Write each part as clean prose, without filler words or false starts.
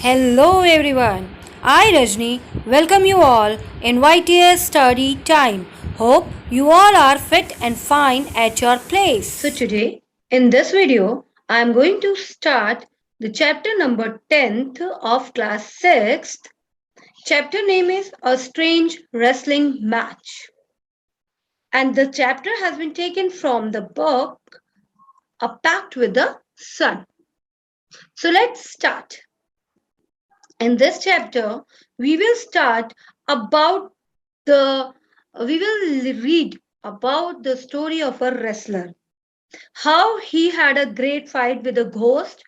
Hello everyone. I Rajni welcome you all in YTS study time. Hope you all are fit and fine at your place. So today in this video I am going to start the chapter number 10th of class 6th. Chapter name is A Strange Wrestling Match. And the chapter has been taken from the book A Pact with the Sun. So let's start. In this chapter we will start about the we will read about the story of a wrestler, how he had a great fight with a ghost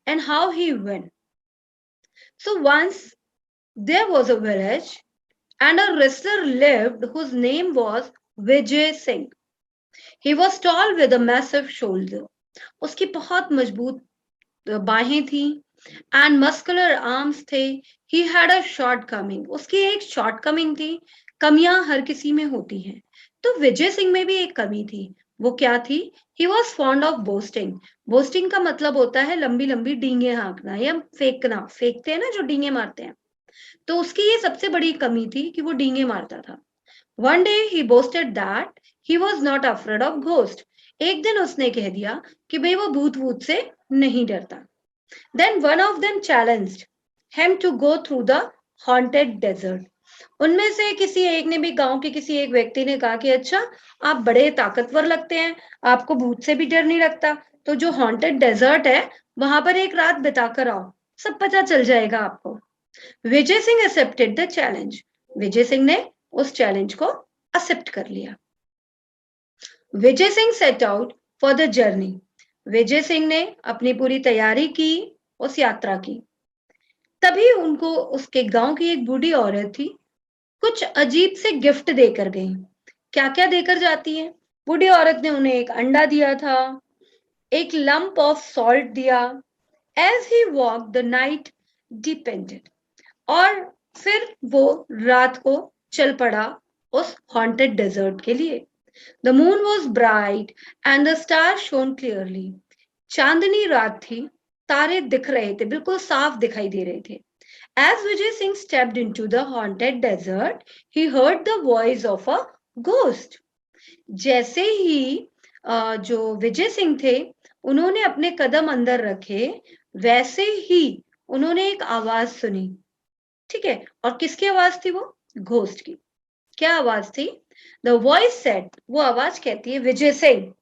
and how he won. So once there was a village and a wrestler lived whose name was Vijay Singh. He was tall with a massive shoulder. उसकी बहुत मजबूत बाहें थी and muscular arms थे. He had a short coming. उसकी एक short coming थी. कमियां हर किसी में होती हैं, तो विजय सिंह में भी एक कमी थी. वो क्या थी? He was fond of boasting. Boasting का मतलब होता है लंबी लंबी डींगे हाँकना या फेंकना. फेंकते हैं ना जो डींगे मारते हैं, तो उसकी ये सबसे बड़ी कमी थी कि वो डींगे मारता था. One day he boasted that he was not afraid of ghost. एक दिन उसने कह दिया कि भाई वो भूत भूत से नहीं डरता. Then one of them challenged him to go through the haunted desert. उनमें से किसी एक ने भी, गांव के किसी एक व्यक्ति ने कहा कि अच्छा, आप बड़े ताकतवर लगते हैं, आपको भूत से भी डर नहीं लगता, तो जो हॉन्टेड डेजर्ट है वहां पर एक रात बिता कर आओ, सब पता चल जाएगा आपको. Vijay Singh accepted the challenge. Vijay Singh ने उस चैलेंज को एक्सेप्ट कर लिया. Vijay Singh set out for the journey. Vijay Singh ने अपनी पूरी तैयारी की उस यात्रा की. तभी उनको उसके गांव की एक बूढ़ी औरत थी, कुछ अजीब से गिफ्ट देकर गई. क्या क्या देकर जाती है? बूढ़ी औरत ने उन्हें एक अंडा दिया था, एक लंप ऑफ सॉल्ट दिया. As he walk the night depended. और फिर वो रात को चल पड़ा उस हॉन्टेड डेजर्ट के लिए. The moon was bright and the star shone clearly. चांदनी रात थी, तारे दिख रहे थे, बिल्कुल साफ दिखाई दे रहे थे. As Vijay Singh stepped into the haunted desert, he heard the voice of a ghost. जैसे ही जो विजय सिंह थे उन्होंने अपने कदम अंदर रखे, वैसे ही उन्होंने एक आवाज सुनी. ठीक है, और किसकी आवाज थी वो? घोस्ट की. क्या आवाज थी? द वॉइस सेड, वो आवाज कहती है, Vijay Singh,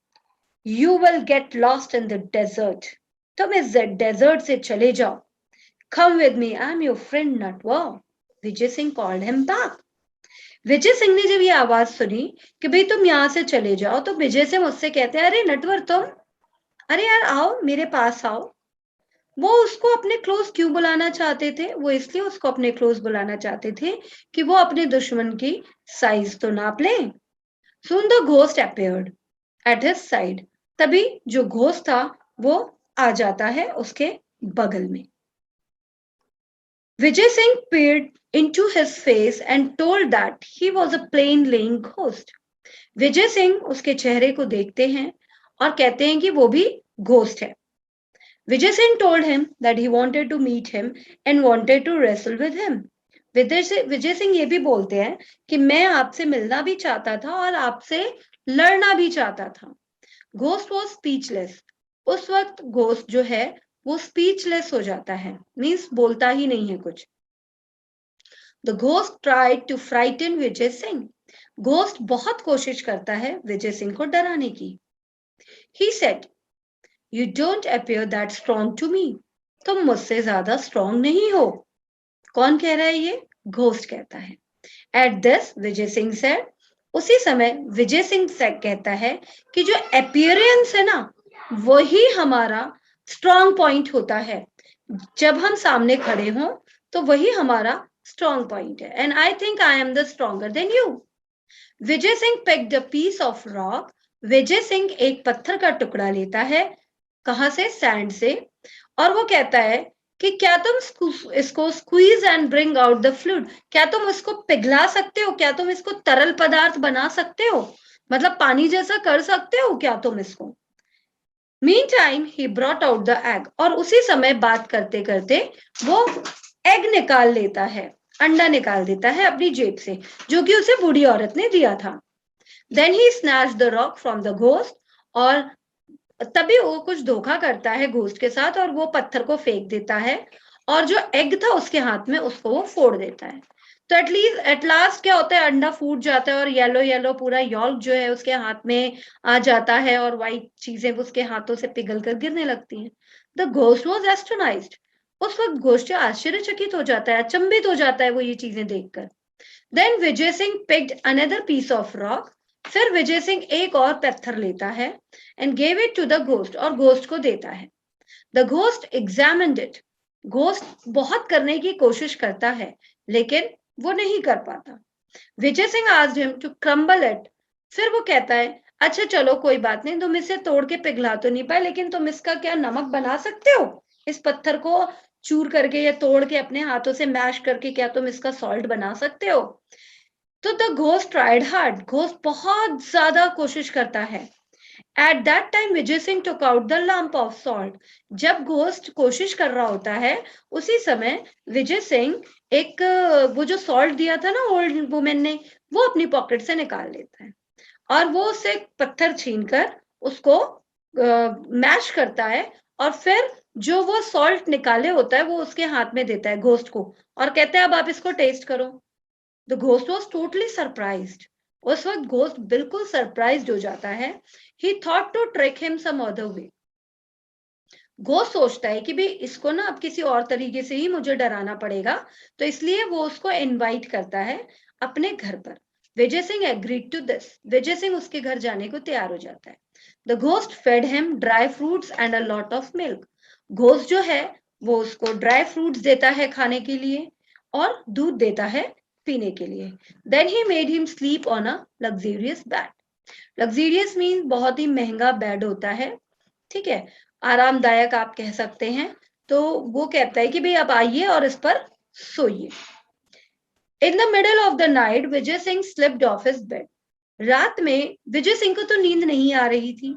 you will get lost in the desert. तुम इस डेजर्ट से चले जाओ. Come with me, I'm your friend Natwa. Vijay Singh called him back. विजय सिंह ने जब ये आवाज सुनी कि भाई तुम यहां से चले जाओ, तो विजय सिंह उससे कहते हैं, अरे नटवर तुम, अरे यार आओ मेरे पास आओ. वो उसको अपने क्लोज क्यों बुलाना चाहते थे? वो इसलिए उसको अपने क्लोज बुलाना चाहते थे कि वो अपने दुश्मन की साइज तो नाप ले. Soon the ghost appeared at his side. तभी जो घोस्ट था वो आ जाता है उसके बगल में. Vijay Singh peered into his face and told that he was a plain laying ghost. विजय सिंह उसके चेहरे को देखते हैं और कहते हैं कि वो भी घोस्ट है. Vijay Singh told him that he wanted to meet him and wanted to wrestle with him. Vijay Singh ये भी बोलते हैं कि मैं आपसे मिलना भी चाहता था और आपसे लड़ना भी चाहता था. Ghost was speechless. उस वक्त घोस्ट जो है वो स्पीचलेस हो जाता है, मीन्स बोलता ही नहीं है कुछ. The ghost tried to frighten Vijay Singh. Ghost बहुत कोशिश करता है विजय सिंह को डराने की. He said, you don't appear that strong to me. तुम मुझसे ज्यादा स्ट्रॉन्ग नहीं हो. कौन कह रहा है ये? घोस्ट कहता है. At this Vijay Singh said, उसी समय विजय सिंह कहता है कि जो अपीयरेंस है ना, वही हमारा स्ट्रॉन्ग पॉइंट होता है. जब हम सामने खड़े हों तो वही हमारा स्ट्रॉन्ग पॉइंट है. And I think I am the stronger than you. Vijay Singh picked a piece of rock. Vijay Singh एक पत्थर का टुकड़ा लेता है. कहां से? सैंड से. और वो कहता है कि क्या तुम इसको squeeze and bring out the fluid. क्या तुम इसको पिघला सकते हो? क्या तुम इसको तरल पदार्थ बना सकते हो? मतलब पानी जैसा कर सकते हो क्या तुम इसको? Mean time he brought out the egg, और उसी समय बात करते करते वो एग निकाल लेता है, अंडा निकाल देता है अपनी जेब से, जो कि उसे बूढ़ी औरत ने दिया था। Then he snatch the rock from the ghost, और तभी वो कुछ धोखा करता है घोस्ट के साथ और वो पत्थर को फेंक देता है, और जो एग था उसके हाथ में उसको वो फोड़ देता है। तो एटलीस्ट एट लास्ट क्या होता है, अंडा फूट जाता है और येलो येलो पूरा यॉल्क जो है उसके हाथ में आ जाता है, और व्हाइट चीजें उसके हाथों से पिघल कर गिरने लगती हैं। The ghost was astonished. उस वक्त घोस्ट आश्चर्यचकित हो जाता है, अचंभित हो जाता है वो ये चीजें देखकर। Then Vijay Singh picked another piece of rock. फिर विजय सिंह एक और पत्थर लेता है and gave it to the ghost, और घोस्ट को देता है। The ghost examined it. Ghost बहुत करने की कोशिश करता है लेकिन वो नहीं कर पाता। Vijay Singh asked him to crumble it. फिर वो कहता है, अच्छा चलो कोई बात नहीं, तुम इसे तोड़ के पिघला तो नहीं पाए, लेकिन तुम इसका क्या नमक बना सकते हो? इस पत्थर को चूर करके या तोड़ के अपने हाथों से मैश करके क्या तुम इसका सॉल्ट बना सकते हो? तो the ghost tried hard. Ghost बहुत ज्यादा कोशिश करता है। At that time Vijay Singh took out the lump of salt. जब घोस्ट कोशिश कर रहा होता है उसी समय विजय सिंह एक वो जो सॉल्ट दिया था ना ओल्ड वुमेन ने, वो अपनी पॉकेट से निकाल लेता है, और वो उससे पत्थर छीनकर उसको मैश करता है, और फिर जो वो सॉल्ट निकाले होता है वो उसके हाथ में देता है घोस्ट को, और कहते हैं अब आप इसको टेस्ट करो। The ghost was totally surprised. उस वक्त घोस्ट बिल्कुल सरप्राइज्ड हो जाता है। ही thought to trick him some other way. Ghost सोचता है कि भाई इसको ना अब किसी और तरीके से ही मुझे डराना पड़ेगा, तो इसलिए वो उसको इनवाइट करता है अपने घर पर। Vijay Singh agreed to this. Vijay Singh उसके घर जाने को तैयार हो जाता है। The ghost fed him dry fruits and a lot of milk. Ghost जो है वो उसको ड्राई फ्रूट्स देता है खाने के लिए, और दूध देता है पीने के लिए। Then he made him sleep on a luxurious bed. Luxurious mean बहुत ही महंगा बेड होता है, ठीक है, आरामदायक आप कह सकते हैं। तो वो कहता है कि भाई आप आइए और इस पर सोइए। In the middle of the night Vijay Singh slipped off his bed. रात में विजय सिंह को तो नींद नहीं आ रही थी,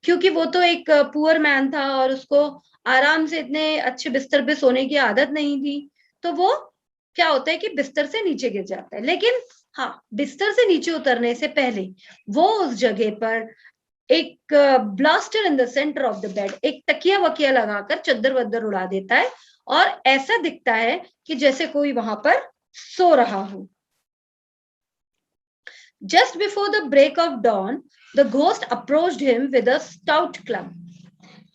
क्योंकि वो तो एक पुअर मैन था और उसको आराम से इतने अच्छे बिस्तर पे सोने की आदत नहीं थी। तो वो क्या होता है कि बिस्तर से नीचे गिर जाता है, लेकिन हाँ, बिस्तर से नीचे उतरने से पहले वो उस जगह पर एक blaster in the centre of the bed, एक तकिया वकिया लगाकर चद्दर वद्दर उड़ा देता है, और ऐसा दिखता है कि जैसे कोई वहां पर सो रहा हो। Just before the break of dawn, the ghost approached him with a stout club.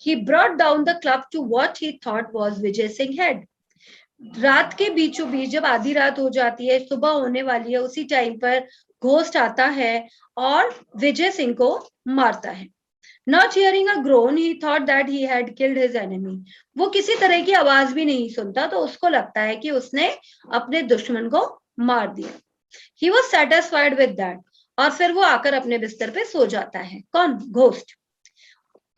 He brought down the club to what he thought was Vijay Singh head. रात के बीचों बीच जब आधी रात हो जाती है, सुबह होने वाली है, उसी टाइम पर घोस्ट आता है और विजय सिंह को मारता है। Not hearing a groan, he thought that he had killed his enemy. वो किसी तरह की आवाज भी नहीं सुनता, तो उसको लगता है कि उसने अपने दुश्मन को मार दिया। He was satisfied with that. और फिर वो आकर अपने बिस्तर पे सो जाता है। कौन? घोस्ट।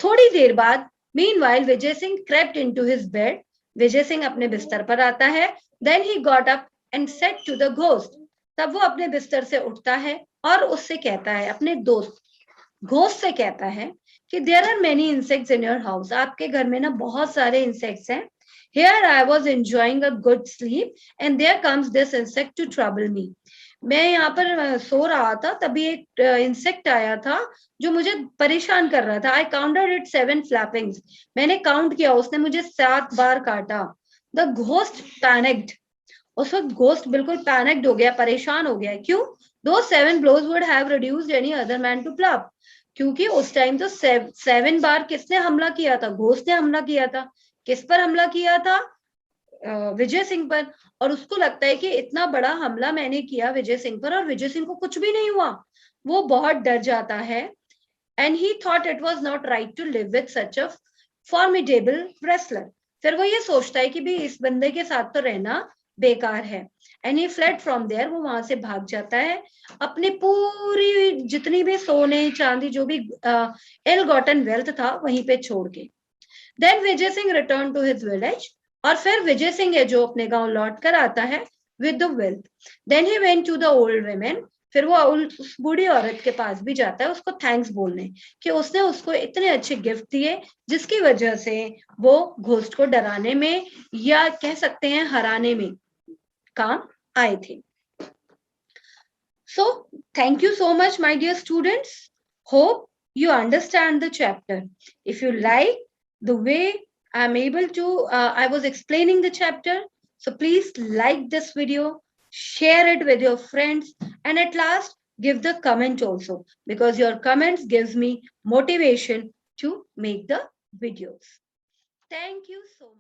थोड़ी देर बाद meanwhile Vijay Singh crept into his bed. Vijay Singh अपने बिस्तर पर आता है। Then he got up and said to the ghost. तब वो अपने बिस्तर से उठता है और उससे कहता है, अपने दोस्त घोस्ट से कहता है कि there are many insects in your house. आपके घर में ना बहुत सारे इंसेक्ट्स हैं। Here I was enjoying a good sleep and there comes this insect to trouble me. मैं यहाँ पर सो रहा था, तभी एक इंसेक्ट आया था जो मुझे परेशान कर रहा था। आई काउंटेड इट 7 फ्लैपिंग्स। मैंने काउंट किया, उसने मुझे 7 बार काटा। The ghost panicked. उस वक्त घोस्ट बिल्कुल पैनिक्ड हो गया, परेशान हो गया। क्यों? दो 7 blows would have reduced any other man to pulp. क्योंकि उस टाइम तो 7 बार किसने हमला किया था? घोस्ट ने हमला किया था। किस पर हमला किया था? विजय सिंह पर। और उसको लगता है कि इतना बड़ा हमला मैंने किया विजय सिंह पर और विजय सिंह को कुछ भी नहीं हुआ। वो बहुत डर जाता है। And he thought it was not right to live with such a formidable wrestler. फिर वो ये सोचता है कि भी इस बंदे के साथ तो रहना बेकार है। And he fled from there. वो वहां से भाग जाता है, अपनी पूरी जितनी भी सोने चांदी जो भी इल गॉटन वेल्थ था वहीं पे छोड़ के। Then Vijay Singh return to his village. और फिर विजय सिंह है जो अपने गांव लौट कर आता है with the wealth. Then he went to the old women. फिर वो उस बूढ़ी औरत के पास भी जाता है उसको थैंक्स बोलने कि उसने उसको इतने अच्छे गिफ्ट दिए जिसकी वजह से वो घोस्ट को डराने में या कह सकते हैं हराने में काम आए थे. So, thank you so much, my dear students. Hope you understand the chapter. If you like the way I'm able to, I was explaining the chapter. So please like this video, share it with your friends, and at last give the comment also because your comments gives me motivation to make the videos. Thank you so much.